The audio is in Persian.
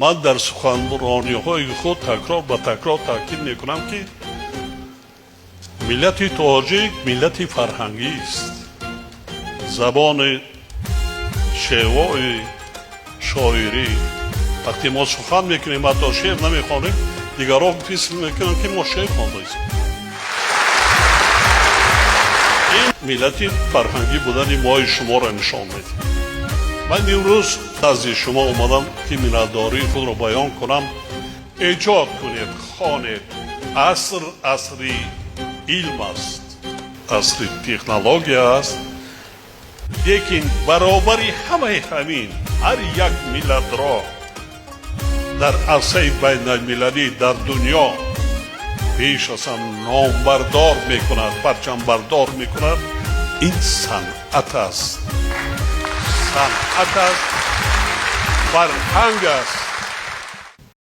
من در سخنرانی‌های خود تکرار به تکرار تاکید میکنم که ملت تاجیک ملت فرهنگی است. زبان شیوای شاعری وقتی ما سخن میکنیم حتی شعر نمیخوانیم دیگران فکر میکنن که ما شعر خوانده ایم. این ملت فرهنگی بودن ما شما را نشان میده. من امروز نزد شما اومدم که مینتداری خود را بیان کنم. ایجاد کنید، خوانید. عصری علم است، عصری تکنولوژی است، لیکن برابری همه همین هر یک ملت را در عرصه بین المللی در دنیا پیش از نام بردار میکند، پرچم بردار میکند. این صنعت است، صنعت است، فرهنگ است.